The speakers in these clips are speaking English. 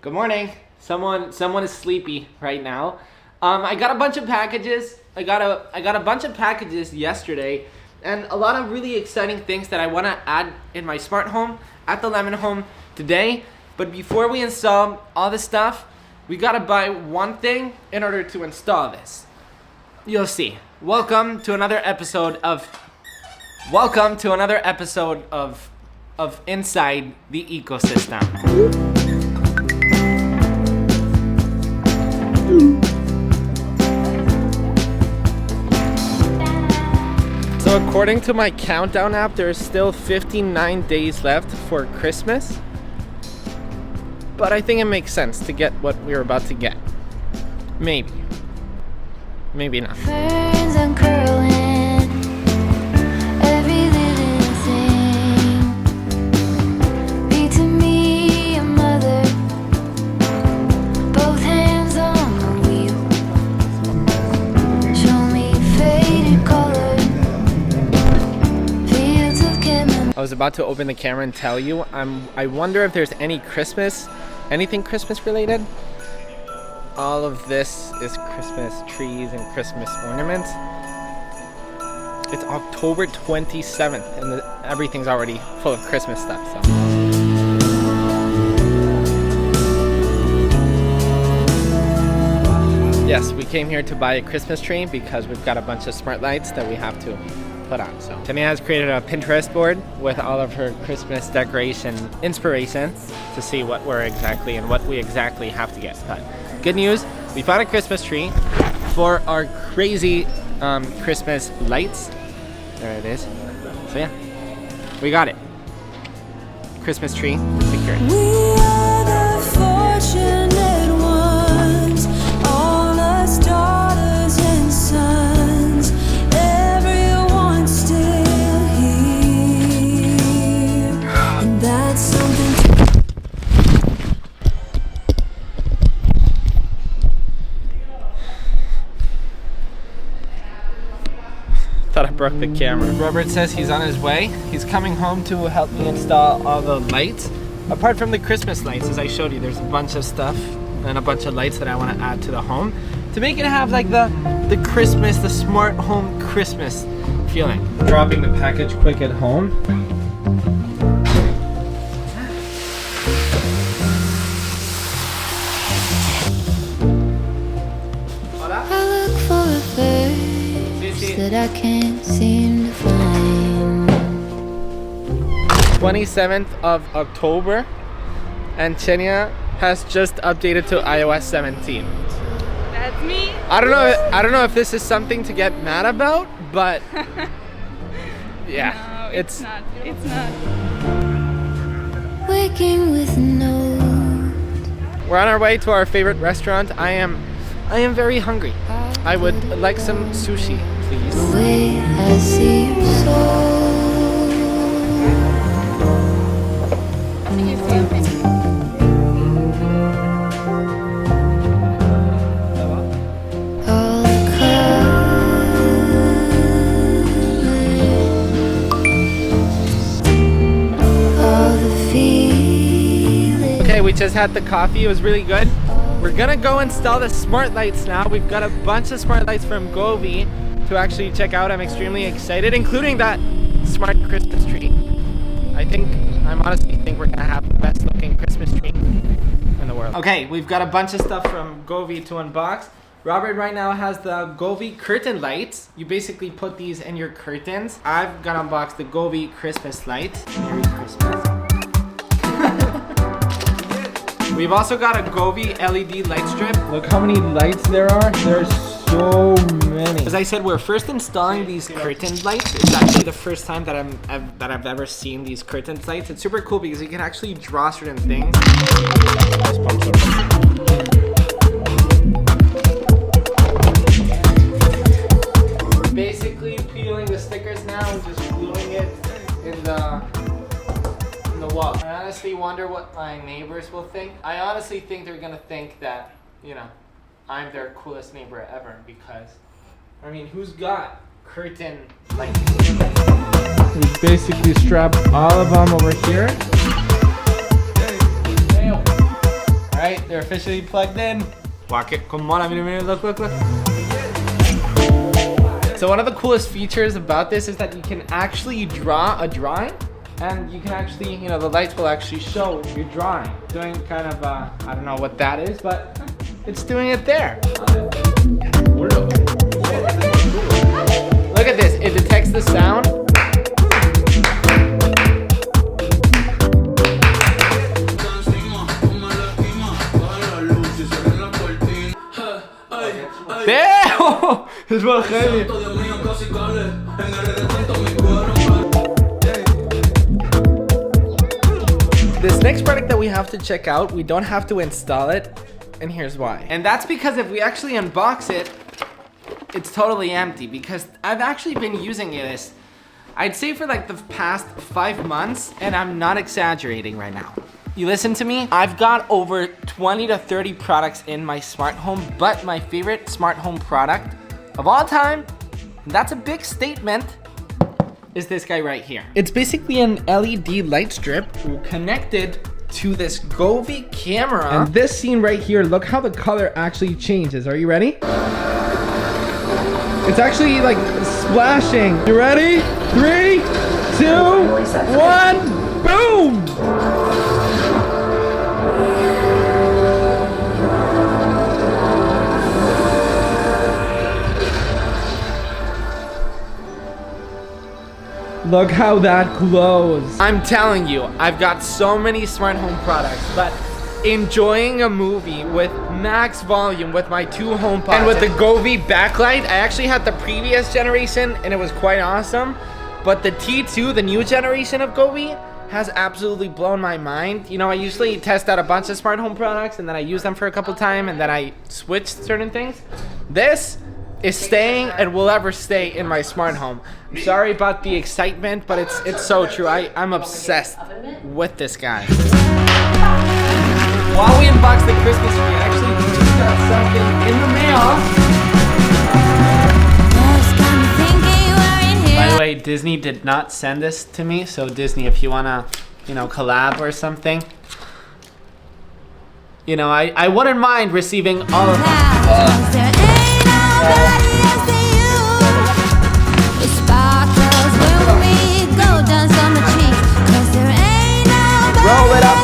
Good morning. Someone is sleepy right now. I got a bunch of packages. I got a bunch of packages yesterday, and a lot of really exciting things that I want to add in my smart home at the Lemon home today. But before we install all this stuff, we gotta buy one thing in order to install this. You'll see. Welcome to another episode of Inside the Ecosystem. So according to my countdown app, there's still 59 days left for Christmas. But I think it makes sense to get what we're about to get. Maybe. Maybe not. Ferns uncurling, every living thing. Be to me a mother, both hands on the wheel. Show me faded color, fields of chemistry. I was about to open the camera and tell you, I wonder if there's anything Christmas related. All of this is Christmas trees and Christmas ornaments. It's October 27th and everything's already full of Christmas stuff. So. Yes, we came here to buy a Christmas tree because we've got a bunch of smart lights that we have to put on. So Tania has created a Pinterest board with all of her Christmas decoration inspiration to see what we exactly have to get. But good news, we found a Christmas tree for our crazy Christmas lights. There it is. So yeah, we got it. Christmas tree secured. We are the fortunate ones, all us daughters and sons, everyone's still here, and that's something. Thought I broke the camera. Robert says he's on his way. He's coming home to help me install all the lights. Apart from the Christmas lights, as I showed you, there's a bunch of stuff and a bunch of lights that I want to add to the home to make it have like the Christmas, the smart home Christmas feeling. Dropping the package quick at home. I look for a face that I can't seem to find. 27th of October, and Tania has just updated to iOS 17. That's me. I don't know if this is something to get mad about, but yeah, No, it's not. It's not. Waking with no. We're on our way to our favorite restaurant. I am very hungry. I would like some sushi, please. The way I see your soul. All the colors, all the feelings. Okay, we just had the coffee. It was really good. We're gonna go install the smart lights now. We've got a bunch of smart lights from Govee to actually check out. I'm extremely excited, including that smart Christmas tree. I honestly think we're gonna have the best looking Christmas tree in the world. Okay, we've got a bunch of stuff from Govee to unbox. Robert right now has the Govee curtain lights. You basically put these in your curtains. I've got to unbox the Govee Christmas lights. Merry Christmas. We've also got a Govee LED light strip. Look how many lights there are. There's so many. As I said, we're first installing these curtain lights. It's actually the first time that I've ever seen these curtain lights. It's super cool because you can actually draw certain things. Basically peeling the stickers now and just gluing it in the wall. I honestly wonder what my neighbors will think. I honestly think they're gonna think that, you know, I'm their coolest neighbor ever because, I mean, who's got curtain lights? We basically strap all of them over here. Alright, They're officially plugged in. Walk it. Come on, look. So one of the coolest features about this is that you can actually draw a drawing, and you can actually, you know, the lights will actually show your drawing. Doing kind of, I don't know what that is, but it's doing it there. Look at this, it detects the sound. Damn! It's wel heavy. This next product that we have to check out, we don't have to install it, and here's why. And that's because if we actually unbox it, it's totally empty, because I've actually been using this, I'd say for like the past 5 months, and I'm not exaggerating right now. You listen to me? I've got over 20 to 30 products in my smart home, but my favorite smart home product of all time, and that's a big statement, is this guy right here. It's basically an LED light strip connected to this Govee camera. And this scene right here, look how the color actually changes. Are you ready? It's actually like splashing. You ready? 3, 2, 1, boom! Look how that glows. I'm telling you, I've got so many smart home products, but enjoying a movie with max volume with my 2 HomePods and with the Govee Backlight. I actually had the previous generation and it was quite awesome, but the T2, the new generation of Govee, has absolutely blown my mind. You know, I usually test out a bunch of smart home products and then I use them for a couple times and then I switch certain things. This is staying and will ever stay in my smart home. I'm sorry about the excitement, but it's so true. I'm obsessed with this guy. While we unbox the Christmas tree, I actually just got something in the mail. By the way, Disney did not send this to me, so Disney, if you wanna, you know, collab or something, you know, I wouldn't mind receiving all of them. Roll it up.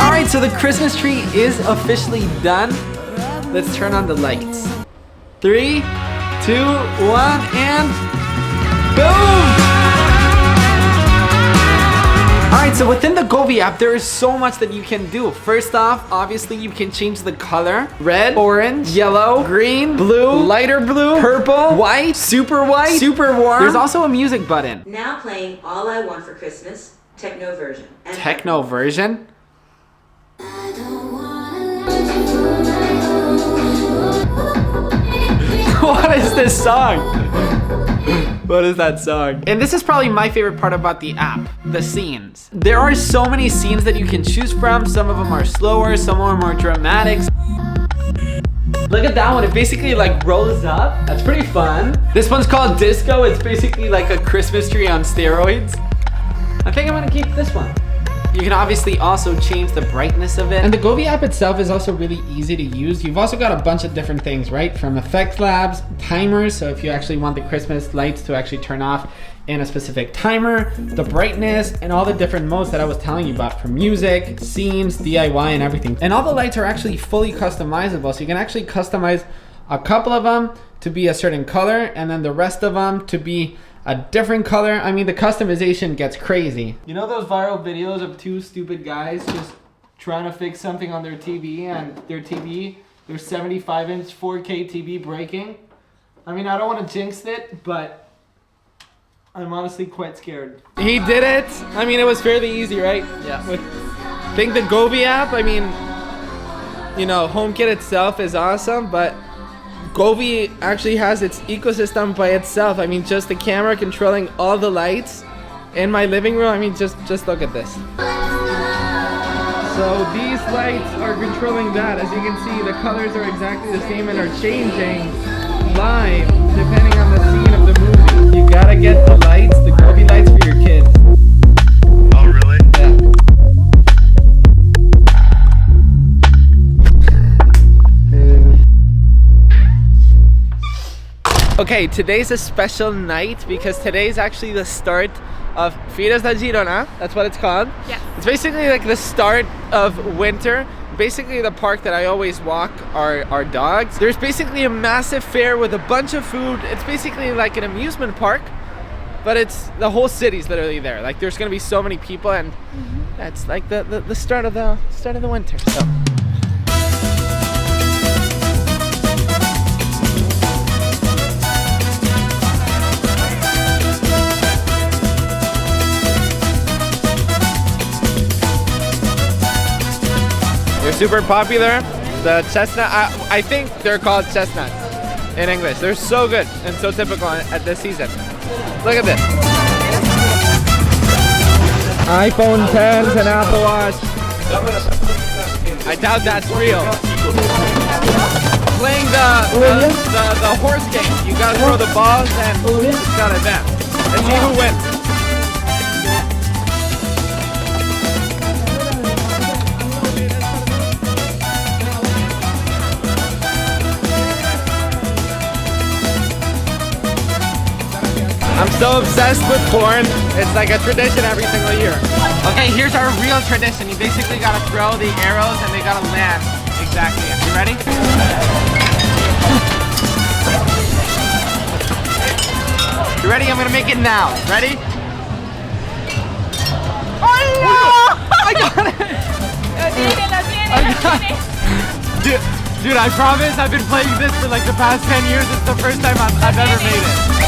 Alright, so the Christmas tree is officially done. Let's turn on the lights. 3, 2, 1, and boom! Alright, so within the Govee app, there is so much that you can do. First off, obviously you can change the color. Red, orange, yellow, green, blue, lighter blue, purple, white, super warm. There's also a music button. Now playing All I Want for Christmas, techno version. And techno version? What is this song? What is that song? And this is probably my favorite part about the app, the scenes. There are so many scenes that you can choose from. Some of them are slower, some of them are dramatic. Look at that one, it basically like rolls up. That's pretty fun. This one's called Disco. It's basically like a Christmas tree on steroids. I think I'm gonna keep this one. You can obviously also change the brightness of it. And the Govee app itself is also really easy to use. You've also got a bunch of different things, right? From effect labs, timers, so if you actually want the Christmas lights to actually turn off in a specific timer, the brightness, and all the different modes that I was telling you about, from music, scenes, DIY, and everything. And all the lights are actually fully customizable, so you can actually customize a couple of them to be a certain color, and then the rest of them to be a different color. I mean, the customization gets crazy. You know those viral videos of 2 stupid guys just trying to fix something on their TV and their 75-inch 4K TV breaking? I mean, I don't want to jinx it, but I'm honestly quite scared. He did it. I mean, it was fairly easy, right? Yeah. I think the Govee app, I mean, you know, HomeKit itself is awesome, but Govee actually has its ecosystem by itself. I mean, just the camera controlling all the lights in my living room. I mean, just look at this. So these lights are controlling that. As you can see, the colors are exactly the same and are changing live depending on the scene of the movie. You gotta get the lights, the Govee lights for your kids. Oh, really? Yeah. Okay, today's a special night because today's actually the start of Firas da Girona. That's what it's called. Yeah. It's basically like the start of winter. Basically the park that I always walk our dogs. There's basically a massive fair with a bunch of food. It's basically like an amusement park, but it's the whole city's literally there. Like there's gonna be so many people, and that's like the start of the winter. So. They're super popular. The chestnut, I think they're called chestnuts in English. They're so good and so typical at this season. Look at this. iPhone 10s and Apple Watch. I doubt that's real. Playing the horse game. You gotta throw the balls and you gotta advance. And see who wins. I'm so obsessed with corn. It's like a tradition every single year. Okay, here's our real tradition. You basically gotta throw the arrows and they gotta land exactly. You ready? You ready? I'm gonna make it now. Ready? Oh no! I got it! Dude, I promise I've been playing this for like the past 10 years. It's the first time I've ever made it.